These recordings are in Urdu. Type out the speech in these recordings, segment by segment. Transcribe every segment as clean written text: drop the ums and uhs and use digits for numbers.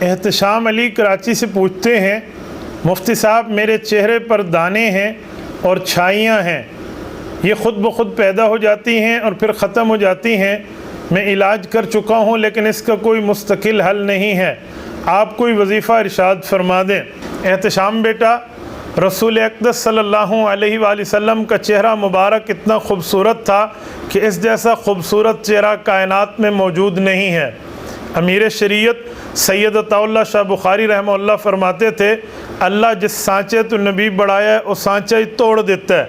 احتشام علی کراچی سے پوچھتے ہیں، مفتی صاحب میرے چہرے پر دانے ہیں اور چھائیاں ہیں، یہ خود بخود پیدا ہو جاتی ہیں اور پھر ختم ہو جاتی ہیں، میں علاج کر چکا ہوں لیکن اس کا کوئی مستقل حل نہیں ہے، آپ کوئی وظیفہ ارشاد فرما دیں۔ احتشام بیٹا، رسول اقدس صلی اللہ علیہ وآلہ وسلم کا چہرہ مبارک اتنا خوبصورت تھا کہ اس جیسا خوبصورت چہرہ کائنات میں موجود نہیں ہے۔ امیر شریعت سید عطا اللہ شاہ بخاری رحمہ اللہ فرماتے تھے، اللہ جس سانچے تو نبی بڑھایا ہے وہ سانچہ ہی توڑ دیتا ہے،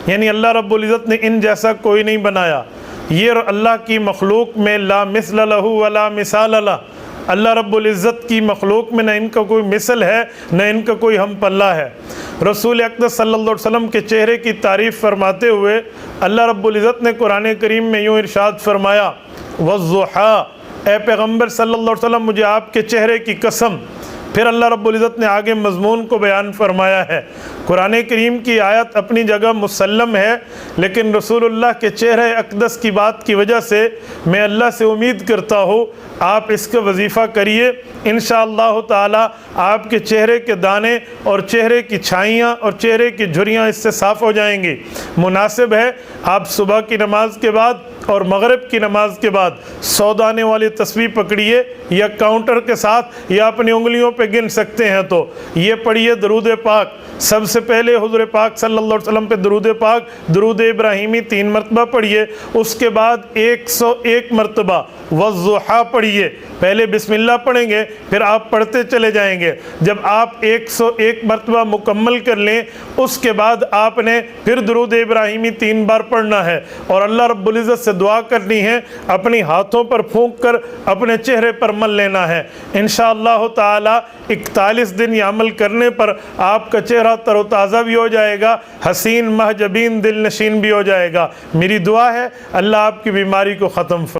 یعنی اللہ رب العزت نے ان جیسا کوئی نہیں بنایا۔ یہ اللہ کی مخلوق میں لا مثل لہ ولا مثال لہ، اللہ رب العزت کی مخلوق میں نہ ان کا کوئی مثل ہے نہ ان کا کوئی ہم پلہ ہے۔ رسول اقدس صلی اللہ علیہ وسلم کے چہرے کی تعریف فرماتے ہوئے اللہ رب العزت نے قرآن کریم میں یوں ارشاد فرمایا، وَالضُّحَىٰ، اے پیغمبر صلی اللہ علیہ وسلم مجھے آپ کے چہرے کی قسم۔ پھر اللہ رب العزت نے آگے مضمون کو بیان فرمایا ہے۔ قرآن کریم کی آیت اپنی جگہ مسلم ہے، لیکن رسول اللہ کے چہرے اقدس کی بات کی وجہ سے میں اللہ سے امید کرتا ہوں آپ اس کا وظیفہ کریے، انشاءاللہ تعالی آپ کے چہرے کے دانے اور چہرے کی چھائیاں اور چہرے کی جھریاں اس سے صاف ہو جائیں گی۔ مناسب ہے آپ صبح کی نماز کے بعد اور مغرب کی نماز کے بعد 100 دانے والی تسبیح پکڑیے، یا کاؤنٹر کے ساتھ یا اپنی انگلیوں پہ گن سکتے ہیں تو یہ پڑھیے درود پاک۔ سب سے پہلے حضور پاک صلی اللہ علیہ وسلم پہ درود پاک، درود ابراہیمی 3 مرتبہ پڑھیے، اس کے بعد 101 مرتبہ والضحیٰ پڑھیے۔ پہلے بسم اللہ پڑھیں گے، پھر آپ پڑھتے چلے جائیں گے۔ جب آپ 101 مرتبہ مکمل کر لیں، اس کے بعد آپ نے پھر درود ابراہیمی 3 بار پڑھنا ہے اور اللہ رب العزت سے دعا کرنی ہے، اپنی ہاتھوں پر پھونک کر اپنے چہرے پر مل لینا ہے۔ انشاءاللہ تعالی 41 دن یہ عمل کرنے پر آپ کا چہرہ تر و تازہ بھی ہو جائے گا، حسین محجبین دل نشین بھی ہو جائے گا۔ میری دعا ہے اللہ آپ کی بیماری کو ختم